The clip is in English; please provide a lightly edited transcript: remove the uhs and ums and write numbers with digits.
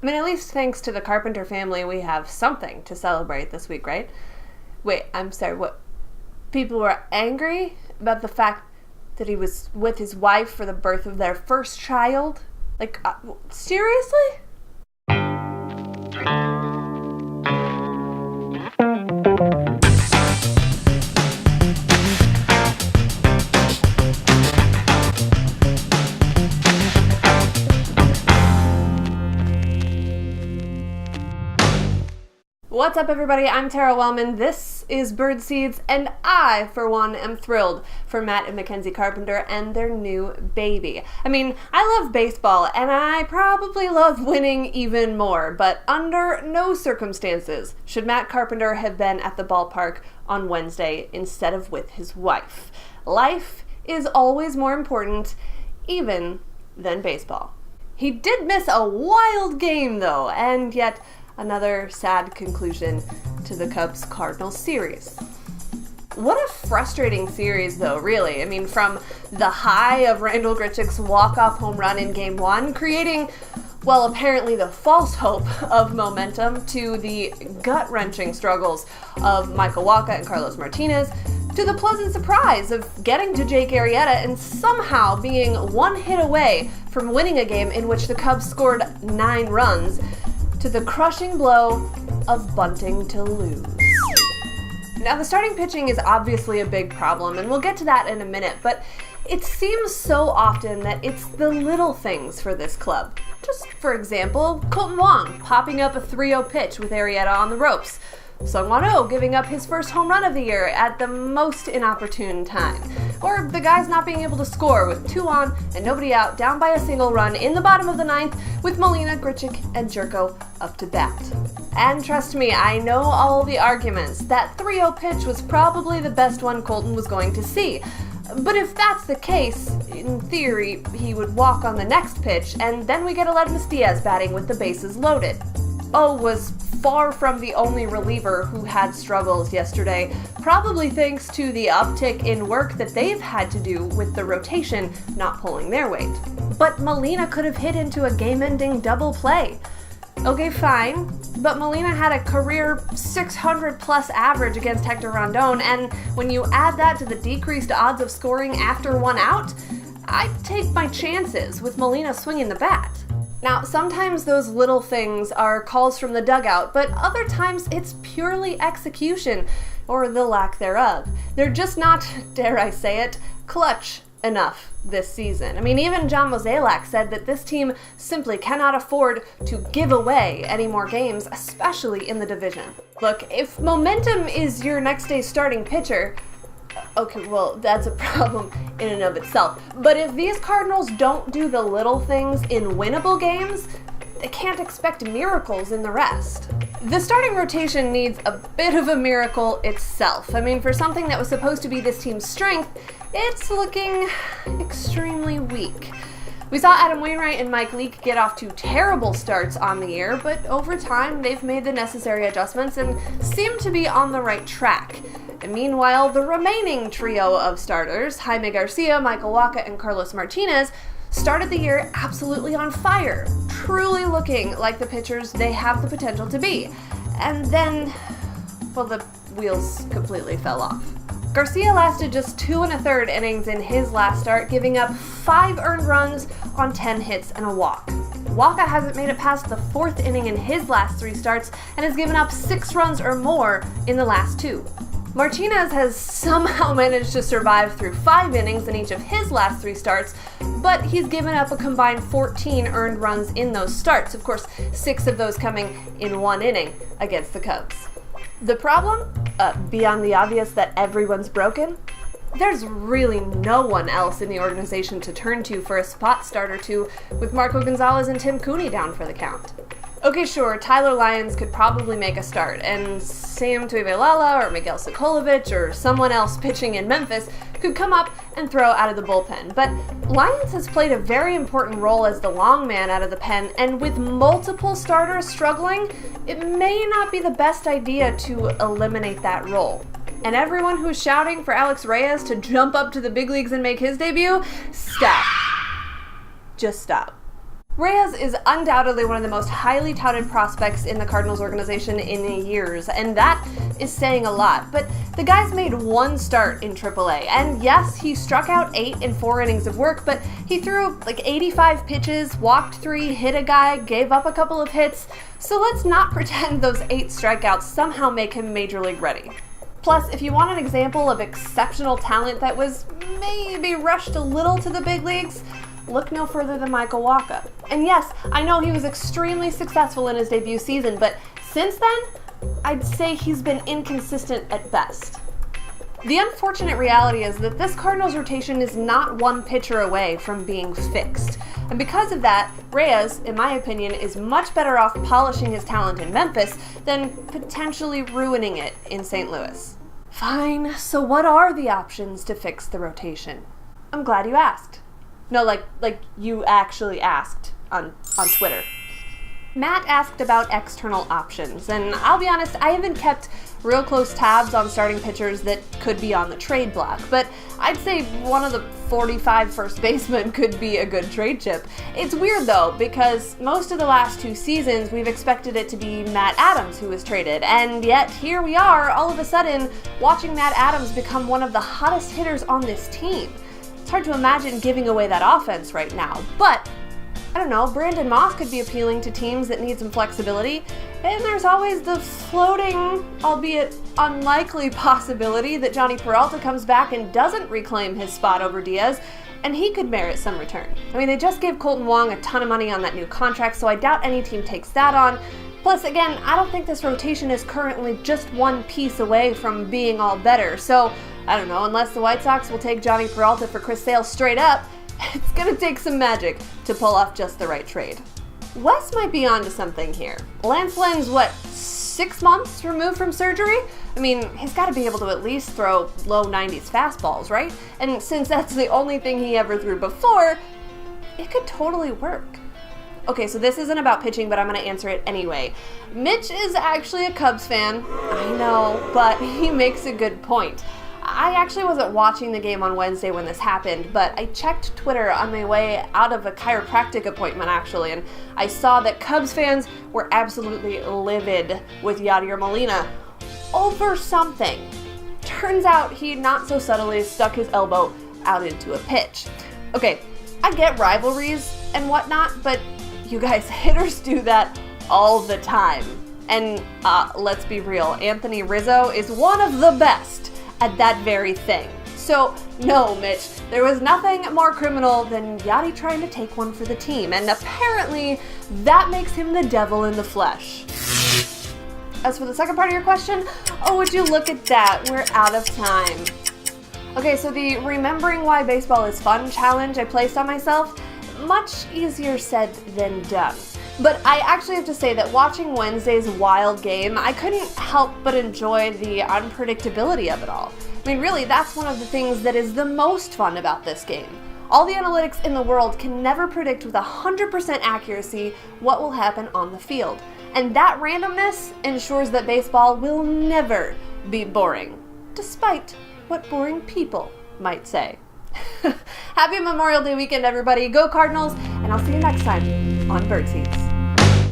mean, at least thanks to the Carpenter family, we have something to celebrate this week, right? Wait, I'm sorry, what? People were angry about the fact that he was with his wife for the birth of their first child? Like, seriously? What's up, everybody? I'm Tara Wellman. This is Birdseeds, and I, for one, am thrilled for Matt and Mackenzie Carpenter and their new baby. I mean, I love baseball, and I probably love winning even more, but under no circumstances should Matt Carpenter have been at the ballpark on Wednesday instead of with his wife. Life is always more important, even than baseball. He did miss a wild game, though, and yet another sad conclusion to the Cubs-Cardinals series. What a frustrating series, though, really. I mean, from the high of Randal Grichuk's walk-off home run in Game 1, creating, well, apparently the false hope of momentum, to the gut-wrenching struggles of Michael Wacha and Carlos Martinez, to the pleasant surprise of getting to Jake Arrieta and somehow being one hit away from winning a game in which the Cubs scored 9 runs, to the crushing blow of bunting to lose. Now, the starting pitching is obviously a big problem, and we'll get to that in a minute, but it seems so often that it's the little things for this club. Just, for example, Kolten Wong popping up a 3-0 pitch with Arrieta on the ropes, Seung-Hwan Oh giving up his first home run of the year at the most inopportune time, or the guys not being able to score with 2 on and nobody out, down by a single run in the bottom of the 9th with Molina, Grichuk, and Jerko up to bat. And trust me, I know all the arguments. That 3-0 pitch was probably the best one Kolten was going to see. But if that's the case, in theory, he would walk on the next pitch, and then we get Aledmys Diaz batting with the bases loaded. Oh was far from the only reliever who had struggles yesterday, probably thanks to the uptick in work that they've had to do with the rotation not pulling their weight. But Molina could have hit into a game-ending double play. Okay, fine, but Molina had a career 600-plus average against Hector Rondon, and when you add that to the decreased odds of scoring after 1 out, I'd take my chances with Molina swinging the bat. Now, sometimes those little things are calls from the dugout, but other times it's purely execution, or the lack thereof. They're just not, dare I say it, clutch enough this season. I mean, even John Mozeliak said that this team simply cannot afford to give away any more games, especially in the division. Look, if momentum is your next day's starting pitcher, okay, well, that's a problem in and of itself. But if these Cardinals don't do the little things in winnable games, they can't expect miracles in the rest. The starting rotation needs a bit of a miracle itself. I mean, for something that was supposed to be this team's strength, it's looking extremely weak. We saw Adam Wainwright and Mike Leake get off to terrible starts on the year, but over time they've made the necessary adjustments and seem to be on the right track. And meanwhile, the remaining trio of starters, Jaime Garcia, Michael Wacha, and Carlos Martinez, started the year absolutely on fire, truly looking like the pitchers they have the potential to be. And then, well, the wheels completely fell off. Garcia lasted just 2 1/3 innings in his last start, giving up 5 earned runs on 10 hits and a walk. Wacha hasn't made it past the 4th inning in his last 3 starts and has given up 6 runs or more in the last 2. Martinez has somehow managed to survive through 5 innings in each of his last 3 starts, but he's given up a combined 14 earned runs in those starts, of course 6 of those coming in 1 inning against the Cubs. The problem? Beyond the obvious that everyone's broken, there's really no one else in the organization to turn to for a spot start or two, with Marco Gonzalez and Tim Cooney down for the count. Okay, sure, Tyler Lyons could probably make a start, and Sam Tuivelala or Miguel Sokolovic or someone else pitching in Memphis could come up and throw out of the bullpen. But Lyons has played a very important role as the long man out of the pen, and with multiple starters struggling, it may not be the best idea to eliminate that role. And everyone who's shouting for Alex Reyes to jump up to the big leagues and make his debut, stop. Just stop. Reyes is undoubtedly one of the most highly touted prospects in the Cardinals organization in years, and that is saying a lot. But the guy's made one start in AAA, and yes, he struck out 8 in 4 innings of work, but he threw like 85 pitches, walked 3, hit a guy, gave up a couple of hits, so let's not pretend those 8 strikeouts somehow make him major league ready. Plus, if you want an example of exceptional talent that was maybe rushed a little to the big leagues, look no further than Michael Wacha. And yes, I know he was extremely successful in his debut season, but since then, I'd say he's been inconsistent at best. The unfortunate reality is that this Cardinals rotation is not one pitcher away from being fixed. And because of that, Reyes, in my opinion, is much better off polishing his talent in Memphis than potentially ruining it in St. Louis. Fine, so what are the options to fix the rotation? I'm glad you asked. No, like you actually asked on Twitter. Matt asked about external options, and I'll be honest, I haven't kept real close tabs on starting pitchers that could be on the trade block, but I'd say one of the 45 first basemen could be a good trade chip. It's weird though, because most of the last 2 seasons we've expected it to be Matt Adams who was traded, and yet here we are all of a sudden watching Matt Adams become one of the hottest hitters on this team. It's hard to imagine giving away that offense right now, but I don't know, Brandon Moss could be appealing to teams that need some flexibility, and there's always the floating, albeit unlikely possibility that Jhonny Peralta comes back and doesn't reclaim his spot over Diaz, and he could merit some return. I mean, they just gave Kolten Wong a ton of money on that new contract, so I doubt any team takes that on. Plus, again, I don't think this rotation is currently just one piece away from being all better, so I don't know, unless the White Sox will take Jhonny Peralta for Chris Sale straight up, it's gonna take some magic to pull off just the right trade. Wes might be onto something here. Lance Lynn's, 6 months removed from surgery? I mean, he's gotta be able to at least throw low 90s fastballs, right? And since that's the only thing he ever threw before, it could totally work. Okay, so this isn't about pitching, but I'm gonna answer it anyway. Mitch is actually a Cubs fan, I know, but he makes a good point. I actually wasn't watching the game on Wednesday when this happened, but I checked Twitter on my way out of a chiropractic appointment actually, and I saw that Cubs fans were absolutely livid with Yadier Molina over something. Turns out he not so subtly stuck his elbow out into a pitch. Okay, I get rivalries and whatnot, but you guys, hitters do that all the time. And let's be real, Anthony Rizzo is one of the best at that very thing. So, no, Mitch, there was nothing more criminal than Yadi trying to take one for the team, and apparently that makes him the devil in the flesh. As for the second part of your question, oh, would you look at that, we're out of time. Okay, so the Remembering Why Baseball is Fun challenge I placed on myself, much easier said than done. But I actually have to say that watching Wednesday's wild game, I couldn't help but enjoy the unpredictability of it all. I mean, really, that's one of the things that is the most fun about this game. All the analytics in the world can never predict with 100% accuracy what will happen on the field. And that randomness ensures that baseball will never be boring, despite what boring people might say. Happy Memorial Day weekend, everybody. Go Cardinals, and I'll see you next time on Birdseeds.